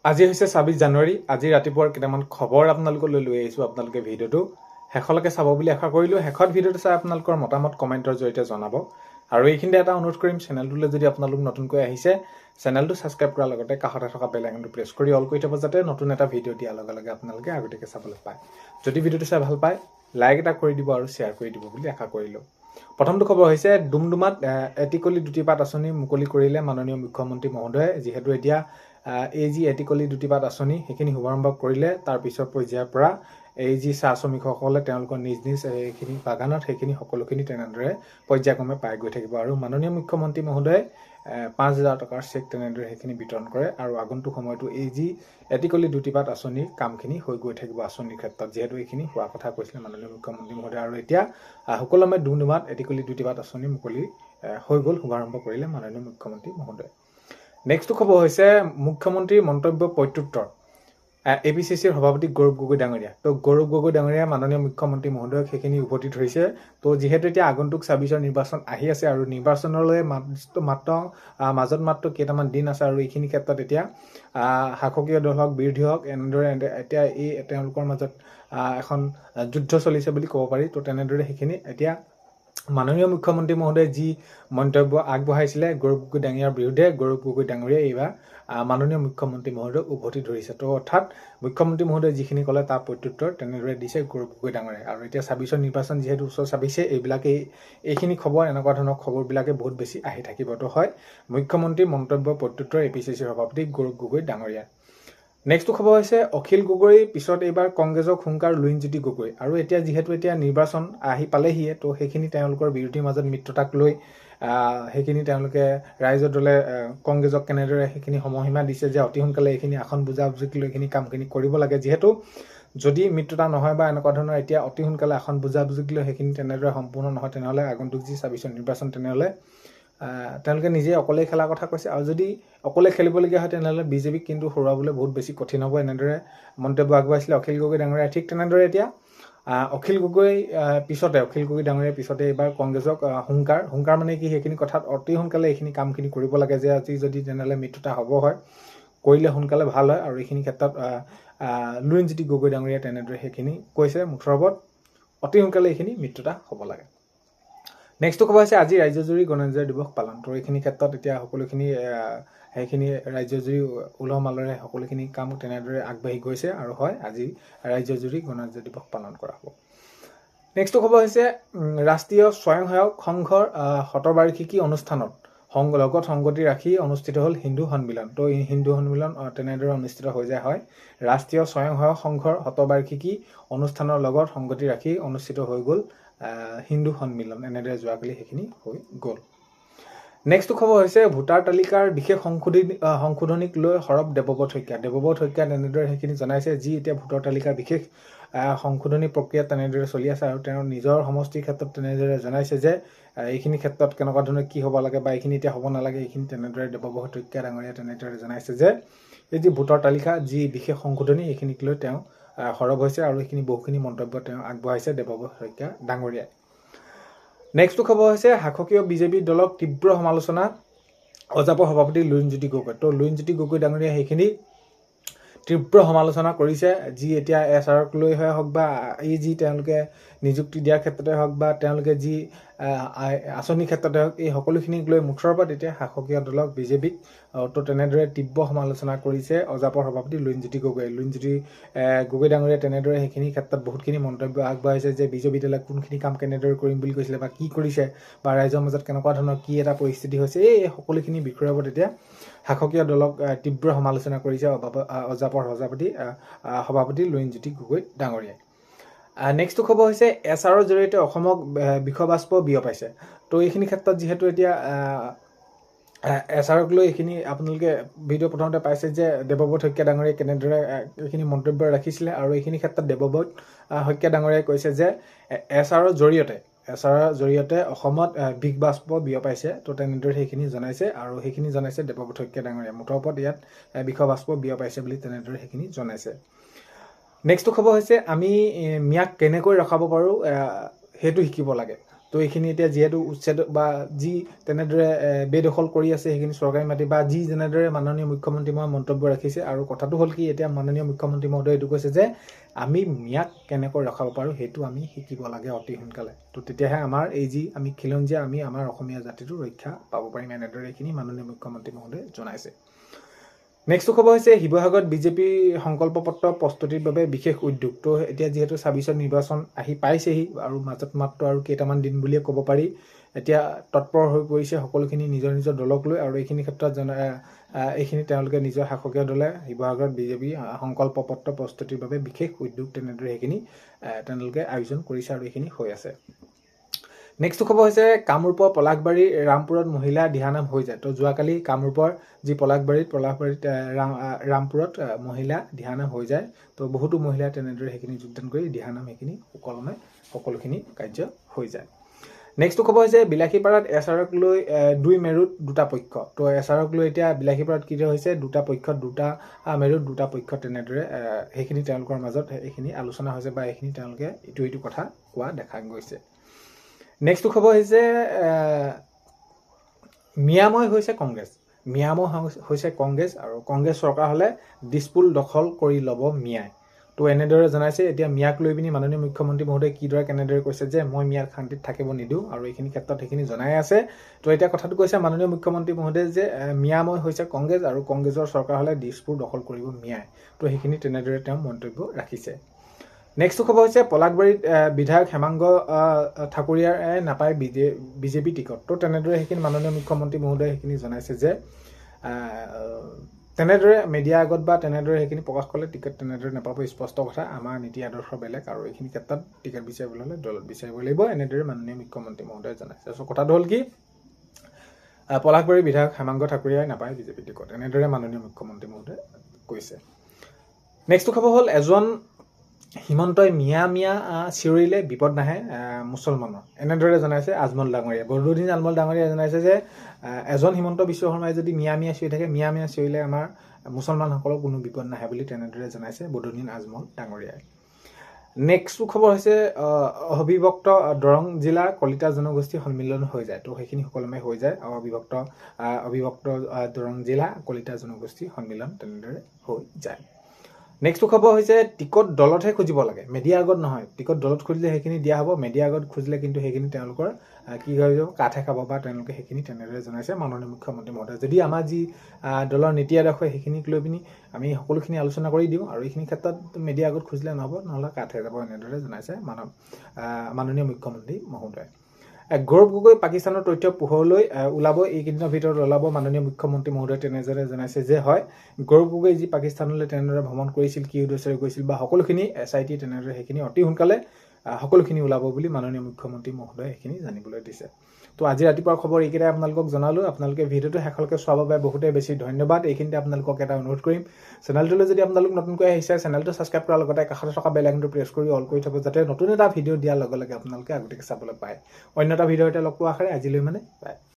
আজি হৈছে ২৬ জানুৱাৰী। আজি ৰাতিপুৱাৰ কেইটামান খবৰ আপোনালোকলৈ লৈ আহিছোঁ। আপোনালোকে ভিডিঅ'টো শেষলৈকে চাব বুলি আশা কৰিলোঁ। শেষত ভিডিঅ'টো চাই আপোনালোকৰ মতামত কমেণ্টৰ জৰিয়তে জনাব। আৰু এইখিনিতে এটা অনুৰোধ কৰিম, চেনেলটোলৈ যদি আপোনালোক নতুনকৈ আহিছে, চেনেলটো ছাবস্ক্ৰাইব কৰাৰ লগতে কাষতে থকা বেল আইকনটো প্ৰেছ কৰি অল কৰি থ'ব, যাতে নতুন এটা ভিডিঅ' দিয়াৰ লগে লগে আপোনালোকে আগতীয়াকৈ চাবলৈ পায়। যদি ভিডিঅ'টো চাই ভাল পায়, লাইক এটা কৰি দিব আৰু শ্বেয়াৰ কৰি দিব বুলি আশা কৰিলোঁ। প্ৰথমটো খবৰ হৈছে, ডুমডুমাত এটিকলি দুটিপাত আঁচনি মুকলি কৰিলে মাননীয় মুখ্যমন্ত্ৰী মহোদয়ে। যিহেতু এতিয়া এই যি এটিকলি দুটিপাত আঁচনি সেইখিনি শুভাৰম্ভ কৰিলে, তাৰ পিছৰ পৰ্যায়ৰ পৰা এই যি চাহ শ্ৰমিকসকলে তেওঁলোকৰ নিজ নিজ এইখিনি বাগানত সেইখিনি সকলোখিনি তেনেদৰে পৰ্যায়ক্ৰমে পাই গৈ থাকিব। আৰু মাননীয় মুখ্যমন্ত্ৰী মহোদয়ে ৫,০০০ টকাৰ চেক তেনেদৰে সেইখিনি বিতৰণ কৰে। আৰু আগন্তুক সময়তো এই যি এটিকলি দুটিপাত আঁচনিৰ কামখিনি হৈ গৈ থাকিব আঁচনিৰ ক্ষেত্ৰত, যিহেতু এইখিনি হোৱা কথা কৈছিলে মাননীয় মুখ্যমন্ত্ৰী মহোদয়ে। আৰু এতিয়া সুকলমে ডুমডুমাত এটিকলি দুটিপাত আঁচনি মুকলি হৈ গ'ল, শুভাৰম্ভ কৰিলে মাননীয় মুখ্যমন্ত্ৰী মহোদয়ে। নেক্সটটো খবৰ হৈছে, মুখ্যমন্ত্ৰীৰ মন্তব্য প্ৰত্যুত্তৰ। APCCৰ সভাপতি গৌৰৱ গগৈ ডাঙৰীয়া। তো গৌৰৱ গগৈ ডাঙৰীয়া মাননীয় মুখ্যমন্ত্ৰী মহোদয়ক সেইখিনি উভতি ধৰিছে। তো যিহেতু এতিয়া আগন্তুক ২৬ৰ নিৰ্বাচন আহি আছে আৰু নিৰ্বাচনলৈ মাজত মাত্ৰ কেইটামান দিন আছে, আৰু এইখিনি ক্ষেত্ৰত এতিয়া শাসকীয় দল হওক বিৰোধী হওক এনেদৰে এতিয়া এই তেওঁলোকৰ মাজত এখন যুদ্ধ চলিছে বুলি ক'ব পাৰি। তো তেনেদৰে সেইখিনি এতিয়া মাননীয় মুখ্যমন্ত্ৰী মহোদয়ে যি মন্তব্য আগবঢ়াইছিলে গৌৰৱ গগৈ ডাঙৰীয়াৰ বিৰুদ্ধে, গৌৰৱ গগৈ ডাঙৰীয়াই এইবাৰ মাননীয় মুখ্যমন্ত্ৰী মহোদয়ক উভতি ধৰিছে। তো অৰ্থাৎ মুখ্যমন্ত্ৰী মহোদয়ে যিখিনি ক'লে তাৰ প্ৰত্যুত্তৰ তেনেদৰে দিছে গৌৰৱ গগৈ ডাঙৰীয়াই। আৰু এতিয়া ২৬ৰ নিৰ্বাচন যিহেতু ওচৰ চাপিছে, এইখিনি খবৰ, এনেকুৱা ধৰণৰ খবৰবিলাকে বহুত বেছি আহি থাকিব। তো হয়, মুখ্যমন্ত্ৰীৰ মন্তব্য প্ৰত্যুত্তৰ APCCৰ সভাপতি গৌৰৱ গগৈ ডাঙৰীয়া। নেক্সটটো খবৰ হৈছে, অখিল গগৈৰ পিছত এইবাৰ কংগ্ৰেছক হুংকাৰ লুৰিণজ্যোতি গগৈ। আৰু এতিয়া যিহেতু এতিয়া নিৰ্বাচন আহি পালেহিয়ে, তো সেইখিনি তেওঁলোকৰ বিৰোধীৰ মাজত মিত্ৰতাক লৈ সেইখিনি তেওঁলোকে ৰাইজৰ দলে কংগ্ৰেছক কেনেদৰে সেইখিনি সময়সীমা দিছে যে অতি সোনকালে এইখিনি আসন বুজাবুজিক লৈ এইখিনি কামখিনি কৰিব লাগে। যিহেতু যদি মিত্ৰতা নহয় বা এনেকুৱা ধৰণৰ এতিয়া অতি সোনকালে আসন বুজাবুজিক লৈ সেইখিনি তেনেদৰে সম্পূৰ্ণ নহয়, তেনেহ'লে আগন্তুক যি ২৬ৰ নিৰ্বাচন তেনেহ'লে তেওঁলোকে নিজে অকলেই খেলাৰ কথা কৈছে। আৰু যদি অকলে খেলিবলগীয়া হয় তেনেহ'লে বিজেপিক কিন্তু হৰুৱাবলৈ বহুত বেছি কঠিন হ'ব। এনেদৰে মন্তব্য আগবঢ়াইছিলে অখিল গগৈ ডাঙৰীয়াই। ঠিক তেনেদৰে এতিয়া অখিল গগৈ ডাঙৰীয়াৰ পিছতে এইবাৰ কংগ্ৰেছক হুংকাৰ মানে কি, সেইখিনি কথাত অতি সোনকালে এইখিনি কামখিনি কৰিব লাগে, যে আজি যদি তেনেহ'লে মিত্ৰতা হ'ব হয়, কৰিলে সোনকালে ভাল হয়। আৰু এইখিনি ক্ষেত্ৰত লুৰিণজ্যোতি গগৈ ডাঙৰীয়াই তেনেদৰে সেইখিনি কৈছে মুঠৰ ওপৰত অতি সোনকালে এইখিনি মিত্ৰতা হ'ব লাগে। নেক্সটটো খবৰ হৈছে, আজি ৰাজ্যজুৰি গণৰাজ্য দিৱস পালন। তো এইখিনি ক্ষেত্ৰত এতিয়া সকলোখিনি সেইখিনি ৰাজ্যজুৰি উলহ মালহেৰে সকলোখিনি কাম তেনেদৰে আগবাঢ়ি গৈছে। আৰু হয়, আজি ৰাজ্যজুৰি গণৰাজ্য দিৱস পালন কৰা হ'ব। নেক্সটটো খবৰ হৈছে, ৰাষ্ট্ৰীয় স্বয়ংসেৱক সংঘৰ শতবাৰ্ষিকী অনুষ্ঠানত লগত সংগতি ৰাখি অনুষ্ঠিত হ'ল হিন্দু সন্মিলন। তো এই হিন্দু সন্মিলন তেনেদৰে অনুষ্ঠিত হৈ যায়। হয়, ৰাষ্ট্ৰীয় স্বয়ংসেৱক সংঘৰ শতবাৰ্ষিকী অনুষ্ঠানৰ লগত সংগতি ৰাখি অনুষ্ঠিত হৈ গ'ল হিন্দু সন্মিলন। এনেদৰে যোৱাকালি সেইখিনি হৈ গ'ল। নেক্সটটো খবৰ হৈছে, ভোটাৰ তালিকাৰ বিশেষ সংশোধনীক লৈ সৰব দেৱব্ৰত শইকীয়া তেনেদৰে সেইখিনি জনাইছে। যি এতিয়া ভোটাৰ তালিকাৰ বিশেষ সংশোধনী প্ৰক্ৰিয়া তেনেদৰে চলি আছে, আৰু তেওঁ নিজৰ সমষ্টিৰ ক্ষেত্ৰত তেনেদৰে জনাইছে যে এইখিনি ক্ষেত্ৰত কেনেকুৱা ধৰণৰ কি হ'ব লাগে বা এইখিনি এতিয়া হ'ব নালাগে। এইখিনি তেনেদৰে দেৱব্ৰত শইকীয়া ডাঙৰীয়াই তেনেদৰে জনাইছে যে এই যি ভোটাৰ তালিকা যি বিশেষ সংশোধনী এইখিনিক লৈ তেওঁ সৰব হৈছে, আৰু এইখিনি বহুখিনি মন্তব্য তেওঁ আগবঢ়াইছে দেৱব্ৰত শইকীয়া ডাঙৰীয়াই। নেক্সটটো খবৰ হৈছে, শাসকীয় বিজেপি দলক তীব্ৰ সমালোচনা অজাপৰ সভাপতি লুৰিণজ্যোতি গগৈ। তো লুৰিণজ্যোতি গগৈ ডাঙৰীয়াই সেইখিনি তীব্ৰ সমালোচনা কৰিছে। যি এতিয়া SRক লৈহে হওক বা এই যি তেওঁলোকে নিযুক্তি দিয়াৰ ক্ষেত্ৰতে হওক বা তেওঁলোকে যি আঁচনিৰ ক্ষেত্ৰতে হওক, এই সকলোখিনিক লৈ মুঠৰ ওপৰত এতিয়া শাসকীয় দলক বিজেপিক তো তেনেদৰে তীব্ৰ সমালোচনা কৰিছে অজাপৰ সভাপতি লুৰিণজ্যোতি গগৈ গগৈ ডাঙৰীয়াই। তেনেদৰে সেইখিনি ক্ষেত্ৰত বহুতখিনি মন্তব্য আগবঢ়াইছে যে বিজেপি দলে কোনখিনি কাম কেনেদৰে কৰিম বুলি কৈছিলে বা কি কৰিছে বা ৰাইজৰ মাজত কেনেকুৱা ধৰণৰ কি এটা পৰিস্থিতি হৈছে, এই সকলোখিনি বিষয়ৰ ওপৰত এতিয়া শাসকীয় দলক তীব্ৰ সমালোচনা কৰিছে অজাপৰ সভাপতি লুৰিণজ্যোতি গগৈ ডাঙৰীয়াই। নেক্সটটো খবৰ হৈছে, SRৰ জৰিয়তে অসমক বিষবাষ্প বিয়পাইছে। তো এইখিনি ক্ষেত্ৰত যিহেতু এতিয়া SRক লৈ এইখিনি আপোনালোকে ভিডিঅ' প্ৰথমতে পাইছে যে দেৱব্ৰত শইকীয়া ডাঙৰীয়াই কেনেদৰে এইখিনি মন্তব্য ৰাখিছিলে। আৰু এইখিনি ক্ষেত্ৰত দেৱব্ৰত শইকীয়া ডাঙৰীয়াই কৈছে যে SRৰ জৰিয়তে অসমত বিষবাষ্প বিয়পাইছে। তো তেনেদৰে সেইখিনি জনাইছে, আৰু সেইখিনি জনাইছে দেৱব্ৰত শইকীয়া ডাঙৰীয়াই। মুঠৰ ওপৰত ইয়াত বিষবাষ্প বিয়পাইছে বুলি তেনেদৰে সেইখিনি জনাইছে। নেক্সটটো খবৰ হৈছে, আমি মিয়াক কেনেকৈ ৰখাব পাৰোঁ সেইটো শিকিব লাগে। তো এইখিনি এতিয়া যিহেতু উচ্ছেদ বা যি তেনেদৰে বেদখল কৰি আছে সেইখিনি চৰকাৰী মাটি বা যি যেনেদৰে মাননীয় মুখ্যমন্ত্ৰী মহোদয়ে মন্তব্য ৰাখিছে আৰু কথাটো হ'ল কি এতিয়া মাননীয় মুখ্যমন্ত্ৰী মহোদয়ে এইটো কৈছে যে আমি মিয়াক কেনেকৈ ৰখাব পাৰোঁ সেইটো আমি শিকিব লাগে অতি সোনকালে তো তেতিয়াহে আমাৰ এই যি আমি খিলঞ্জীয়া আমি আমাৰ অসমীয়া জাতিটো ৰক্ষা পাব পাৰিম এনেদৰে এইখিনি মাননীয় মুখ্যমন্ত্ৰী মহোদয়ে জনাইছে নেক্সট খবৰ হৈছে শিৱসাগৰত বিজেপি সংকল্প পত্ৰ প্ৰস্তুতিৰ বাবে বিশেষ উদ্যোগ তো এতিয়া যিহেতু ২৬ত নিৰ্বাচন আহি পাইছেহি আৰু মাজত মাত্ৰ আৰু কেইটামান দিন বুলিয়ে ক'ব পাৰি এতিয়া তৎপৰ হৈ পৰিছে সকলোখিনি নিজৰ নিজৰ দলক লৈ আৰু এইখিনি ক্ষেত্ৰত এইখিনি তেওঁলোকে নিজৰ শাসকীয় দলে শিৱসাগৰত বিজেপি সংকল্প পত্ৰ প্ৰস্তুতিৰ বাবে বিশেষ উদ্যোগ তেনেদৰে সেইখিনি তেওঁলোকে আয়োজন কৰিছে আৰু এইখিনি হৈ আছে নেক্সট খবৰ হৈছে কামৰূপৰ পলাশবাৰী ৰামপুৰত মহিলা দিহানাম হৈ যায় তো যোৱাকালি কামৰূপৰ যি পলাশবাৰীত ৰামপুৰত মহিলা দিহানাম হৈ যায় তো বহুতো মহিলাই তেনেদৰে সেইখিনি যোগদান কৰি দিহানাম সেইখিনি সুকলমে সকলোখিনি কাৰ্য হৈ যায় নেক্সট খবৰ হৈছে বিলাসীপাৰাত এছআৰক লৈ 2 মেৰুত 2টা পক্ষ তো এছআৰক লৈ এতিয়া বিলাসীপাৰাত কি হৈছে 2টা পক্ষত 2টা মেৰুত 2টা পক্ষ তেনেদৰে সেইখিনি তেওঁলোকৰ মাজত এইখিনি আলোচনা হৈছে বা এইখিনি তেওঁলোকে ইটো কথা কোৱা দেখা গৈছে নেক্সট খবৰ হৈছে মিয়াময় হৈছে কংগ্ৰেছ আৰু কংগ্ৰেছ চৰকাৰ হলে দিছপুৰ দখল কৰি ল'ব মিয়াই তো এনেদৰে জনাইছে এতিয়া মিয়াক লৈ পিনি মাননীয় মুখ্যমন্ত্ৰী মহোদয়ে কিদৰে কেনেদৰে কৈছে যে মই মিয়াক শান্তিত থাকিব নিদিওঁ আৰু এইখিনি ক্ষেত্ৰত সেইখিনি জনাই আছে তো এতিয়া কথাটো কৈছে মাননীয় মুখ্যমন্ত্ৰী মহোদয়ে যে মিয়াময় হৈছে কংগ্ৰেছ আৰু কংগ্ৰেছৰ চৰকাৰ হলে দিছপুৰ দখল কৰিব মিয়াই তো সেইখিনি তেনেদৰে তেওঁ মন্তব্য ৰাখিছে নেক্সট খবৰ হৈছে পলাশবাৰীত বিধায়ক হেমাংগ ঠাকুৰীয়াই নাপায় বিজেপি টিকট তো তেনেদৰে সেইখিনি মাননীয় মুখ্যমন্ত্ৰী মহোদয়ে সেইখিনি জনাইছে যে তেনেদৰে মিডিয়া আগত বা তেনেদৰে সেইখিনি প্ৰকাশ কৰিলে টিকট তেনেদৰে নাপাব স্পষ্ট কথা আমাৰ নীতি আদৰ্শ বেলেগ আৰু এইখিনি ক্ষেত্ৰত টিকট বিচাৰিবলৈ হ'লে দলত বিচাৰিব লাগিব এনেদৰে মাননীয় মুখ্যমন্ত্ৰী মহোদয়ে জনাইছে চ' কথাটো হ'ল কি পলাশবাৰীৰ বিধায়ক হেমাংগ ঠাকুৰীয়াই নাপায় বিজেপি টিকট এনেদৰে মাননীয় মুখ্যমন্ত্ৰী মহোদয়ে কৈছে নেক্সট খবৰ হ'ল এজন হিমন্তই মিয়া চিঞৰিলে বিপদ নাহে মুছলমানৰ এনেদৰে জনাইছে আজমল ডাঙৰীয়া বৰদুদিন আজমল ডাঙৰীয়া জনাইছে যে এজন হিমন্ত বিশ্ব শৰ্মাই যদি মিয়া চিঞৰি থাকে মিয়া চিঞৰিলে আমাৰ মুছলমানসকলৰ কোনো বিপদ নাহে বুলি তেনেদৰে জনাইছে বৰদুদিন আজমল ডাঙৰীয়াই নেক্সট খবৰ হৈছে অবিভক্ত দৰং জিলাৰ কলিতা জনগোষ্ঠী সন্মিলন হৈ যায় তো সেইখিনি সকলোমে হৈ যায় অবিভক্ত দৰং জিলা কলিতা জনগোষ্ঠী সন্মিলন তেনেদৰে হৈ যায় নেক্সট খবৰ হৈছে টিকট দলতহে খুজিব লাগে মিডিয়া আগত নহয় টিকট দলত খুজিলে সেইখিনি দিয়া হ'ব মিডিয়া আগত খুজিলে কিন্তু সেইখিনি তেওঁলোকৰ কি হৈ যাব কাঠে খাব বা তেওঁলোকে সেইখিনি তেনেদৰে জনাইছে মাননীয় মুখ্যমন্ত্ৰী মহোদয়ে যদি আমাৰ যি দলৰ নীতি আদৰ্শ সেইখিনিক লৈ পিনি আমি সকলোখিনি আলোচনা কৰি দিওঁ আৰু এইখিনি ক্ষেত্ৰত মিডিয়া আগত খুজিলে নহ'ব নহ'লে কাঠে যাব এনেদৰে জনাইছে মাননীয় মুখ্যমন্ত্ৰী মহোদয়ে গৌৰৱ গগৈ পাকিস্তানৰ তথ্য পোহৰলৈ ওলাব এইকেইদিনৰ ভিতৰত ওলাব মাননীয় মুখ্যমন্ত্ৰী মহোদয়ে তেনেদৰে জনাইছে যে হয় গৌৰৱ গগৈ যি পাকিস্তানলৈ তেনেদৰে ভ্ৰমণ কৰিছিল কি উদ্দেশ্যৰে গৈছিল বা সকলোখিনি SIT তেনেদৰে সেইখিনি অতি সোনকালে সকলোখিনি ওলাব বুলি মাননীয় মুখ্যমন্ত্ৰী মহোদয়ে সেইখিনি জানিবলৈ দিছে তো আজি ৰাতিপুৱাৰ খবৰ এইকেইটাই আপোনালোকক জনালোঁ আপোনালোকে ভিডিঅ'টো শেষলৈকে চোৱাৰ বাবে বহুতেই বেছি ধন্যবাদ এইখিনিতে আপোনালোকক এটা অনুৰোধ কৰিম চেনেলটোলৈ যদি আপোনালোক নতুনকৈ আহিছে চেনেলটো ছাবস্ক্ৰাইব কৰাৰ লগতে কাষতে থকা বেল আইকনটো প্ৰেছ কৰি অল কৰি থ'ব যাতে নতুন এটা ভিডিঅ' দিয়াৰ লগে লগে আপোনালোকে আগতীয়াকৈ চাবলৈ পায় অন্য এটা ভিডিঅ'তে লগ পোৱাৰ আশাৰে আজিলৈ বাই